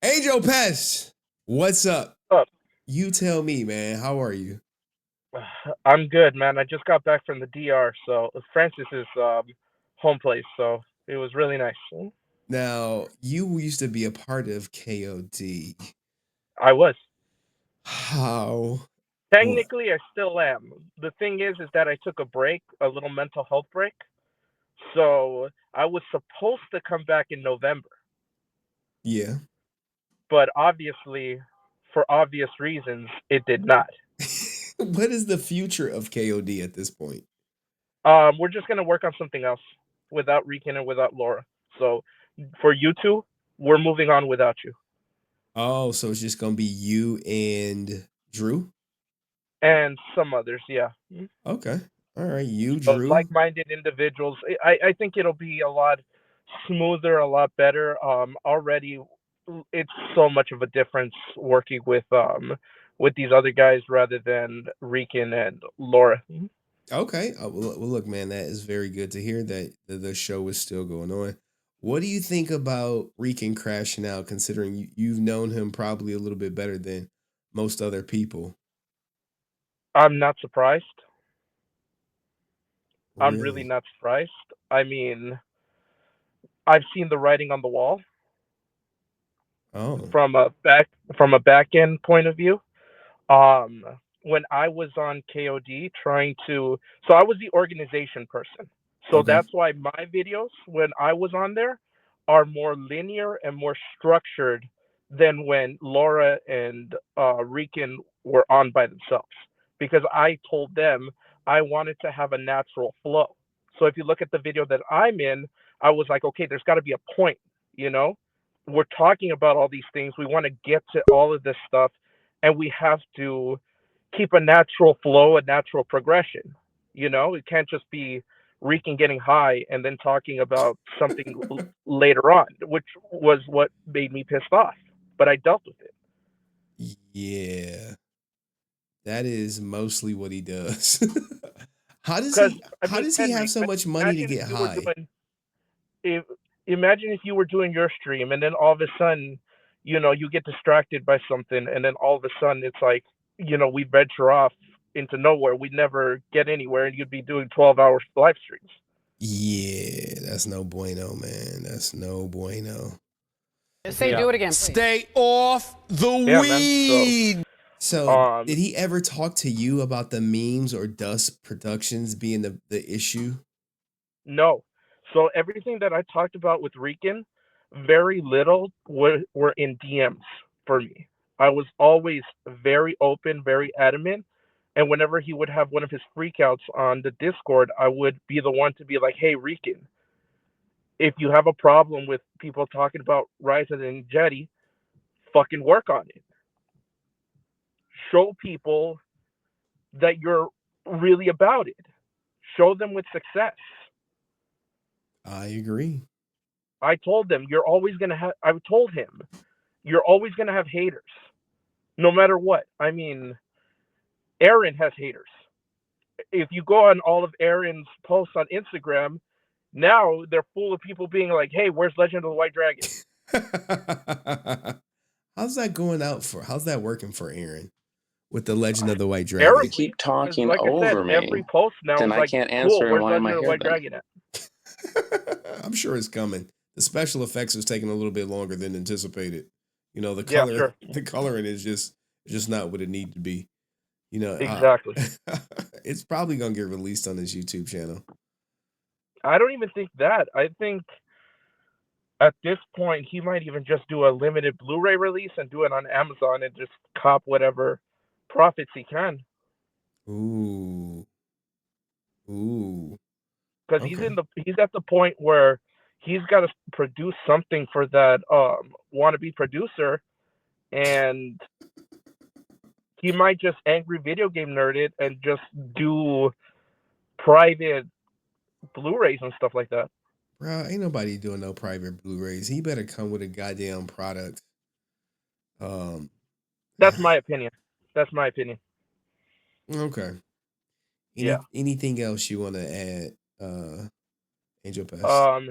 Angel Pest, what's up? Oh, You tell me, man. How are you? I'm good, man. I just got back from the DR, so Francis's home place, so it was really nice. Now, you used to be a part of KOD. I was. How? What? Technically, I still am. The thing is that I took a break, a little mental health break. So I was supposed to come back in November, Yeah. but obviously, for obvious reasons, it did not. What is the future of KOD at this point? We're just gonna work on something else without Rikin and without Laura. So for you two, we're moving on without you. Oh, so it's just gonna be you and Drew? And some others, yeah. Okay. All right. You, So Drew. like-minded individuals. I think it'll be a lot smoother, a lot better. Already, it's so much of a difference working with these other guys rather than Rikin and Laura. Okay. Well, look, man, that is very good to hear that the show is still going on. What do you think about Rican crashing out, considering you've known him probably a little bit better than most other people? I'm not surprised. I'm really Really? not surprised. I mean, I've seen the writing on the wall Oh, from a back end point of view. um when I was on KOD trying to, so I was the organization person. So okay. that's why my videos when I was on there are more linear and more structured than when Laura and Rican were on by themselves, because I told them I wanted to have a natural flow. So if you look at the video that I'm in, I was like, okay, there's got to be a point, you know? We're talking about all these things. We want to get to all of this stuff, and we have to keep a natural flow, a natural progression. It can't just be Reeking getting high and then talking about something later on, which was what made me pissed off. But I dealt with it Yeah, that is mostly what he does. How does because he? I How mean, does he have Henry, so much money to imagine if get you were high? doing if imagine if you were doing your stream and then all of a sudden, you get distracted by something, and then all of a sudden it's like, we venture off into nowhere. We never get anywhere, and you'd be doing 12 hours live streams. Yeah, that's no bueno, man. That's no bueno. Say do it again, please. Stay off the Yeah, man. So, weed. So, um, did he ever talk to you about the memes or Dust Productions being the issue? no. So everything that I talked about with Rican, very little were in DMs for me. I was always very open, very adamant. And whenever he would have one of his freakouts on the Discord, I would be the one to be like, hey, Rican, if you have a problem with people talking about Ryzen and Jetty, fucking work on it. Show people that you're really about it. Show them with success. I agree. I told him, you're always gonna have haters, no matter what. I mean, Aaron has haters. If you go on all of Aaron's posts on Instagram, now they're full of people being like, "Hey, where's Legend of the White Dragon?" How's that going out for? How's that working for Aaron with the Legend of the White Aaron Dragon? Keep because, talking like I said, over every me. post now Then is I like, can't "Cool, answer, and where's why am Legend I of the here White then? Dragon at?" I'm sure it's coming. The special effects is taking a little bit longer than anticipated. You know, the Yeah, color, sure, the coloring is just not what it need to be. You know, exactly. it's probably gonna get released on his YouTube channel. I don't even think that. I think at this point he might even just do a limited Blu-ray release and do it on Amazon and just cop whatever profits he can, Ooh, ooh, because okay. he's at the point where he's got to produce something for that wannabe producer, and he might just angry video game nerd it and just do private Blu-rays and stuff like that. Bro, ain't nobody doing no private Blu-rays. He better come with a goddamn product. Um, That's my opinion. That's my opinion. okay. Yeah. Anything else you want to add, Angel Pest? Um.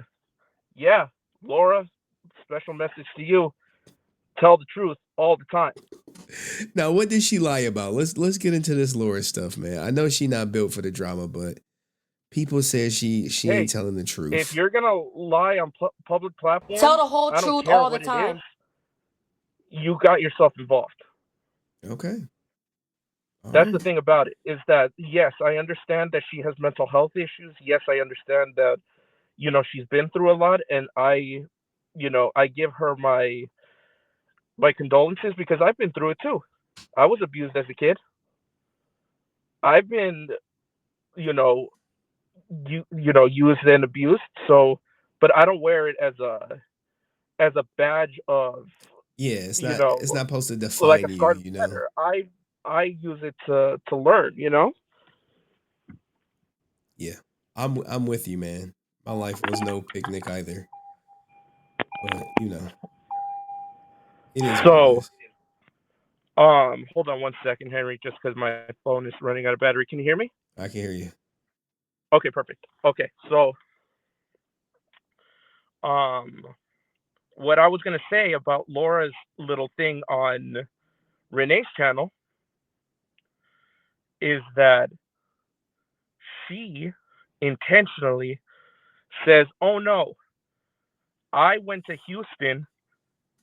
Yeah. Laura, special message to you. tell the truth all the time. Now, what did she lie about? Let's get into this Laura stuff, man. I know she not built for the drama, but people say she ain't Hey, telling the if truth. you're gonna lie on public Tell platforms, the whole I don't truth care all the what it is, time. you got yourself involved. Okay. All That's the right. thing about it, is that yes, I understand that she has mental health issues. Yes, I understand that she's been through a lot, and I give her my condolences because I've been through it too. I was abused as a kid. I've been you know used and abused. So, but I don't wear it as a badge of Yeah, you know it's not supposed to like a define you, scarlet you know. letter. I use it to learn. Yeah. I'm with you, man. My life was no picnic either. But, it is what it So is. hold on one second, Henry, just because my phone is running out of battery. Can you hear me? I can hear you. Okay, perfect. Okay, so um what I was gonna say about Laura's little thing on Renee's channel is that she intentionally says, "Oh no, I went to Houston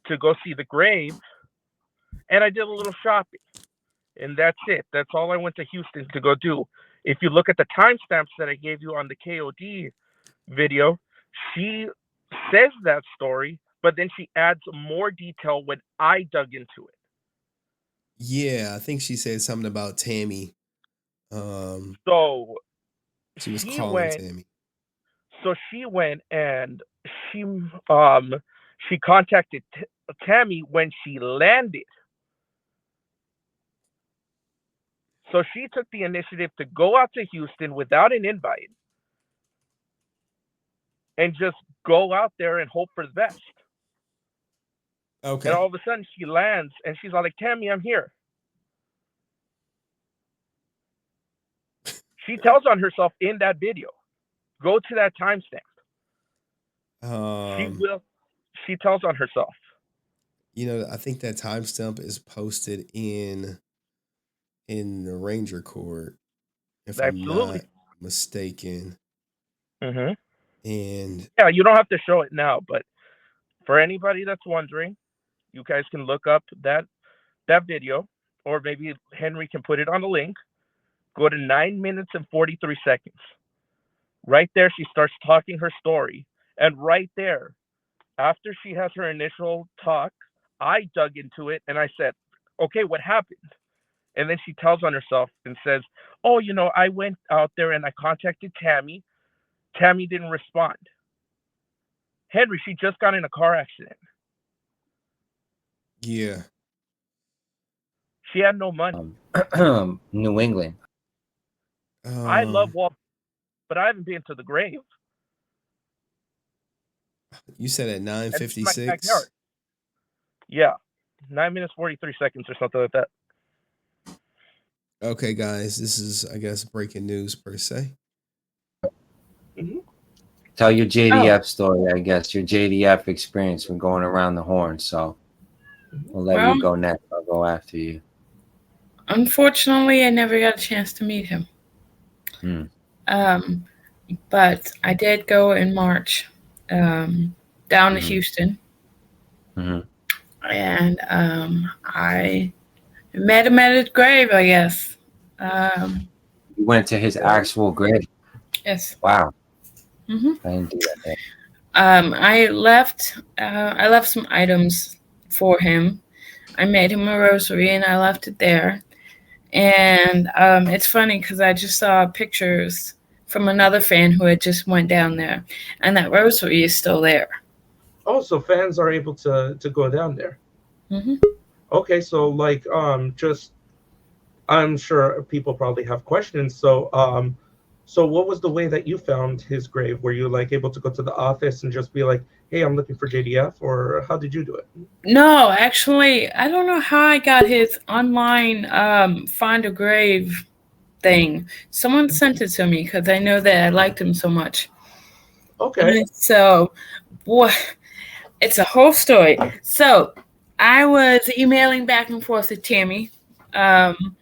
to go see the grave, and I did a little shopping, and that's it. That's all I went to Houston to go do." If you look at the timestamps that I gave you on the KOD video, she says that story, but then she adds more detail when I dug into it. Yeah, I think she said something about Tammy. Um, So she was she calling went. Tammy. So she went and she um she contacted Tammy when she landed. So she took the initiative to go out to Houston without an invite and just go out there and hope for the best. And Okay. all of a sudden she lands and she's all like, "Tammy, I'm here." She tells on herself in that video. Go to that timestamp. She Um, will. She tells on herself. I think that timestamp is posted in the Ranger Court, if I'm not Absolutely. mistaken. Hmm. And Yeah, you don't have to show it now, but for anybody that's wondering, you guys can look up that video, or maybe Henry can put it on the link. Go to 9 minutes and 43 seconds. Right there, she starts talking her story. And right there, after she has her initial talk, I dug into it and I said, "Okay, what happened?" And then she tells on herself and says, "Oh, I went out there and I contacted Tammy. Tammy didn't respond. Henry, she just got in a car accident. yeah. She had no money. New England. I love Um, Walt, but I haven't been to the grave. you said at And it's in my backyard." 9:56. Yeah, 9 minutes 43 seconds or something like that. Okay, guys, this is, I guess, breaking news per se. Hmm. Tell your Oh, JDF story, I guess, your JDF experience from going around the horn. So we'll let you well, go next. I'll go after you. unfortunately, I never got a chance to meet him. Hmm. Um, but I did go in March down to Mm-hmm. Houston, Mm-hmm. and I met him at his grave, I guess. Um, You went to his actual grave. yes. Wow. Hmm. I didn't do that. I left some items for him. I made him a rosary, and I left it there. And it's funny because I just saw pictures from another fan who had just went down there, and that rosary is still there. Oh, so fans are able to go down there. Hmm. Okay, so like just I'm sure people probably have questions. So what was the way that you found his grave? Were you like able to go to the office and just be like, "Hey, I'm looking for JDF," or how did you do it? No, actually, I don't know how I got his online find a grave thing. Someone sent it to me because I know that I liked him so much. Okay. So, boy, it's a whole story. So, I was emailing back and forth with Tammy. Um,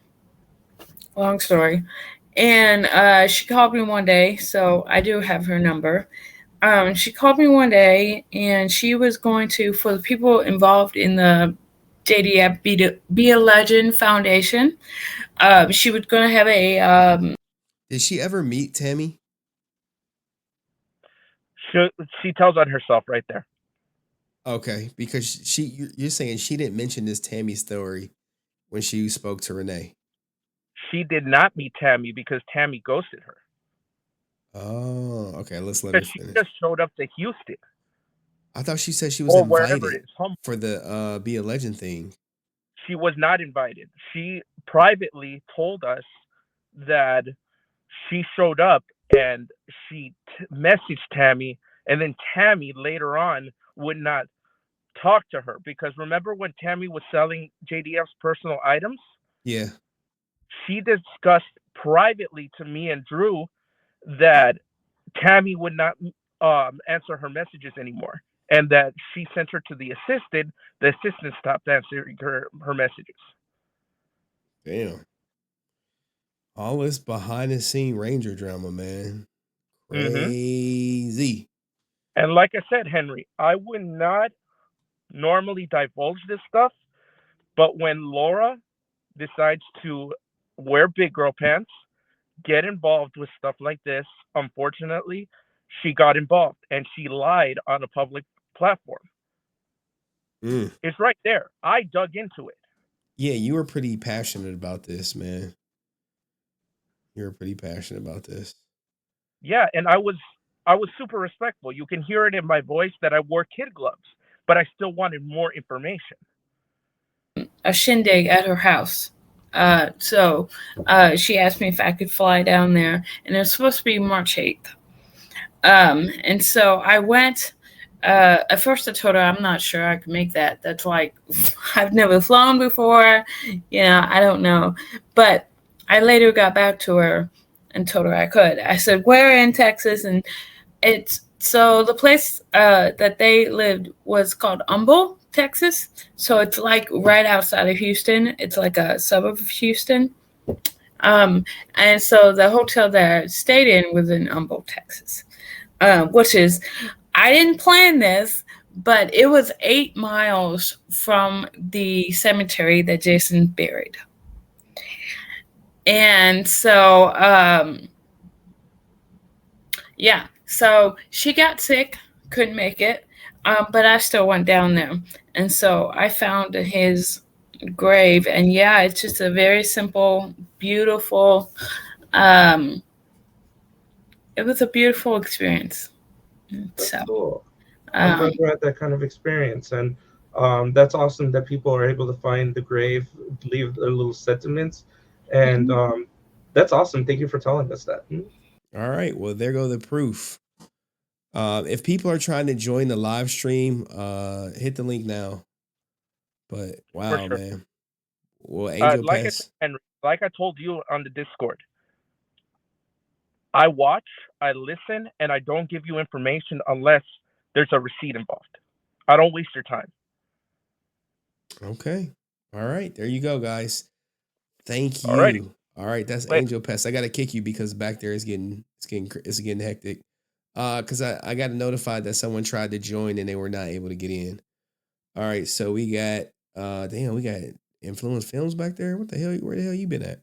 Long story. And she called me one day, so I do have her number. She called me one day, and she was going to, for the people involved in the JDF Be a Legend Foundation, she was going to have a. Did she ever meet Tammy? She she tells on herself right there. Okay, because you're saying she didn't mention this Tammy story when she spoke to Renee. She did not meet Tammy because Tammy ghosted her. Oh, okay. Let's let her Because she finish. just showed up to Houston I thought she said she was or wherever invited it is, home. for the Be a Legend thing. She was not invited. She privately told us that she showed up and she messaged Tammy, and then Tammy later on would not talk to her because remember when Tammy was selling JDF's personal items? Yeah. She discussed privately to me and Drew that Tammy would not answer her messages anymore, and that she sent her to the assistant. The assistant stopped answering her messages. Damn. All this behind the scene Ranger drama, man. Hmm. Crazy. And like I said, Henry, I would not normally divulge this stuff, but when Laura decides to wear big girl pants, get involved with stuff like this, unfortunately, she got involved and she lied on a public platform. Mm. It's right there. I dug into it. Yeah, you were pretty passionate about this, man. You were pretty passionate about this. Yeah, and I was super respectful. You can hear it in my voice that I wore kid gloves, but I still wanted more information. A shindig at her house. So she asked me if I could fly down there, and it was supposed to be March 8th. And so I went. At first, I told her I'm not sure I can make that. That's like, I've never flown before. I don't know. But I later got back to her and told her I could. I said, "Where in Texas?" And it's so the place that they lived was called Humble, Texas. So it's like right outside of Houston. It's like a suburb of Houston. Um, and so the hotel that I stayed in was in Humble, Texas, which is, I didn't plan this, but it was 8 miles from the cemetery that Jason buried. And so, yeah, so she got sick, couldn't make it, but I still went down there. And so I found his grave. And yeah, it's just a very simple, beautiful, it was a beautiful experience. That's So, cool. I'm glad um, you had that kind of experience, and that's awesome that people are able to find the grave, leave their little sentiments, and that's awesome. Thank you for telling us that. All right. Well, there go the proof. If people are trying to join the live stream, hit the link now. But For wow, sure. man. Well, Angel Like I said, Pest. Henry, like I told you on the Discord, I watch, I listen, and I don't give you information unless there's a receipt involved. I don't waste your time. Okay. All right. There you go, guys. Thank Alrighty. you. All right. That's Later. Angel Pest. I gotta kick you because back there it's getting hectic. Because I got notified that someone tried to join and they were not able to get in. All right. So we got we got Influence Films back there. What the hell? Where the hell you been at?